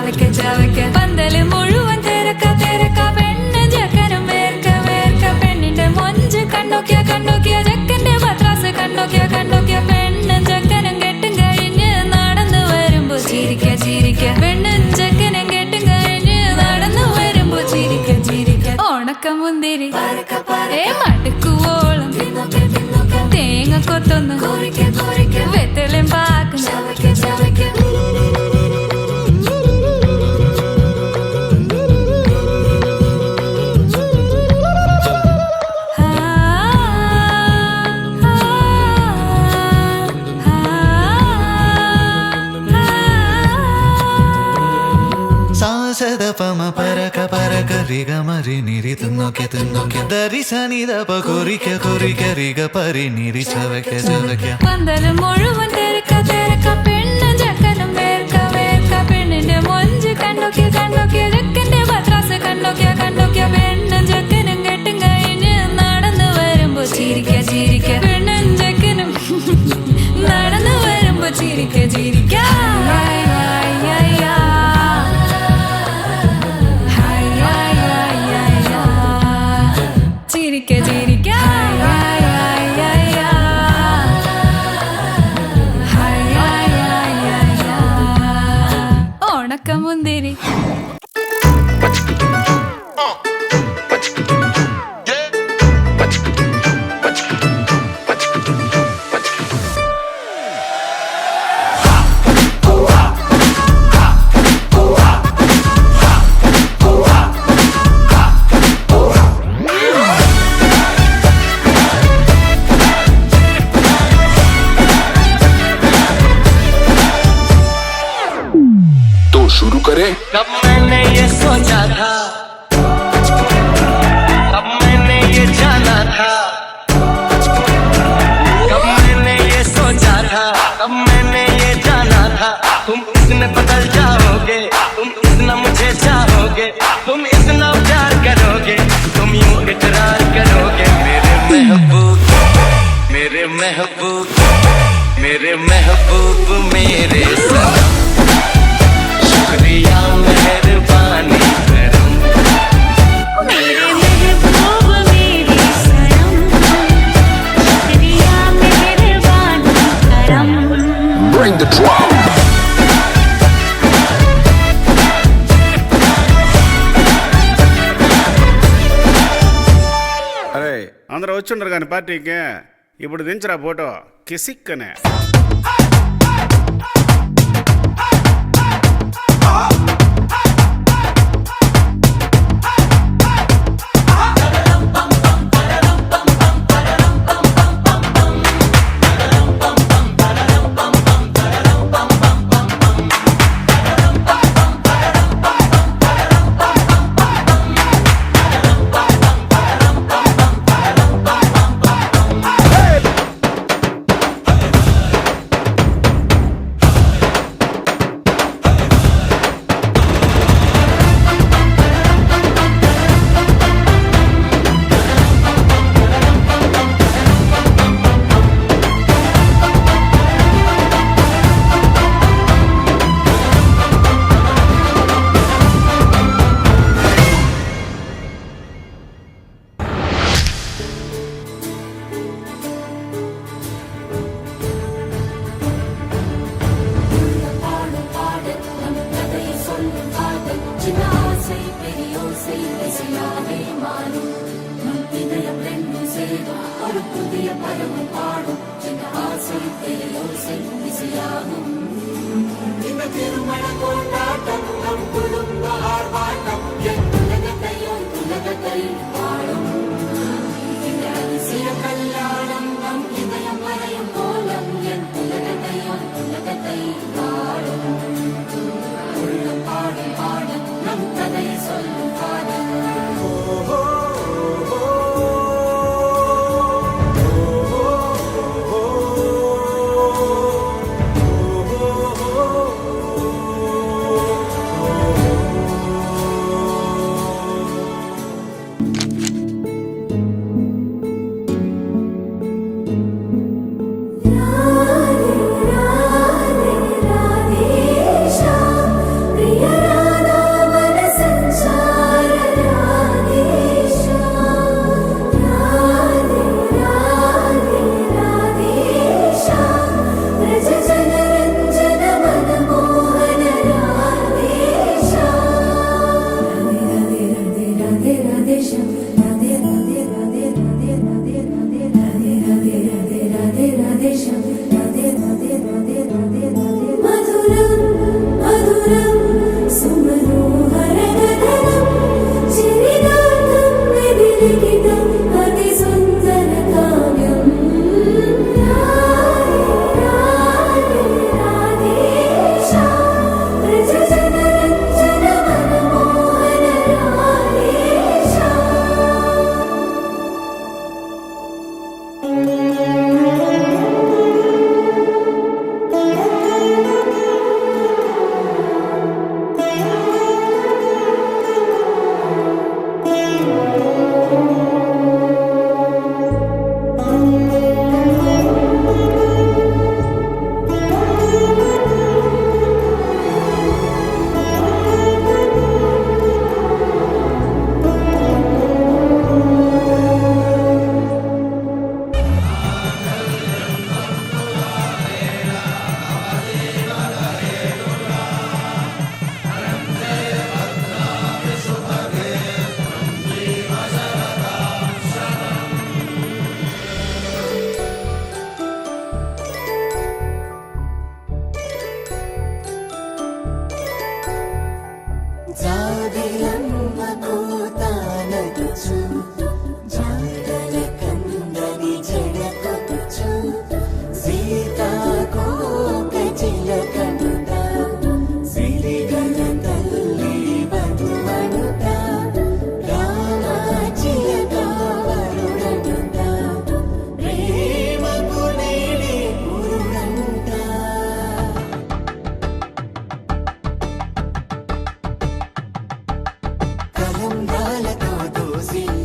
ചവയ്ക്ക ചവയ്ക്ക പന്തല് മുഴുവൻ തിരക്ക തിരക്ക പെണ്ണ് ചെക്കനും വേർക്ക വേർക്ക പെണ്ണിന്റെ മൊഞ്ച് കണ്ടോക്കിയ കണ്ടോക്കിയ ചെക്കന്റെ പത്രാസ് കണ്ടോക്കിയ കണ്ടോക്കിയ പെണ്ണും ചെക്കനും കെട്ടും കഴിഞ്ഞ് നടന്നു വരുമ്പോ ചിരിക്ക ചിരിക്ക പെണ്ണും ചെക്കനും കെട്ടും കഴിഞ്ഞ് നടന്നു വരുമ്പോ ചിരിക്ക ചിരിക്ക ഉണക്കമുന്തിരി മടുക്കുവോളം തേങ്ങ കൊത്തൊന്ന് വെത്തലും പാക്കും ചവയ്ക്ക ചവയ്ക്ക പമ പരക പരക റിഗ മരി നിരി തിന്നോക്കെ തിന്നോക്കെ ദരി സനി ദപ കൊറിക്ക കൊറിക്ക റിഗ പരി നിരി ചവയ്ക്ക ചവയ്ക്ക പന്തല് മുഴുവൻ തിരക്ക തിരക്ക പെണ്ണും ചെക്കനും വേർക്ക വേർക്ക പെണ്ണിന്റെ മൊഞ്ച് കണ്ടോക്കിയ കണ്ടോക്കിയ ചെക്കന്റെ പത്രാസ് കണ്ടോക്കിയ കണ്ടോക്കിയ പെണ്ണും ചെക്കനും കെട്ടും കഴിഞ്ഞ് നടന്നു വരുമ്പോ ചിരിക്ക ചിരിക്ക പെണ്ണും ചെക്കനും നടന്നു വരുമ്പോ ചിരിക്ക ചിരിക്ക ചിരിക്ക ചിരിക്ക ഉണക്കമുന്തിരി शुरू करें। कब मैंने ये सोचा था, कब मैंने ये जाना था, कब मैंने ये सोचा था, कब मैंने ये जाना था। तुम इतने बदल जाओगे, तुम इतना मुझे चाहोगे, तुम इतना प्यार करोगे, तुम यूं इकरार करोगे। मेरे महबूब मेरे महबूब मेरे महबूब मेरे सनम, शुक्रिया मेहरबानी करम। मेरे महबूब मेरे सनम, शुक्रिया मेहरबानी करम। Bring the drum. అరే అందరూ వచ్చుండరు కానీ పార్టీకి ఇప్పుడు దించరా ఫోటో కిసిక్కనే. राधे राधे श्याम प्रिय ఆనందాలతో దోసిల్లు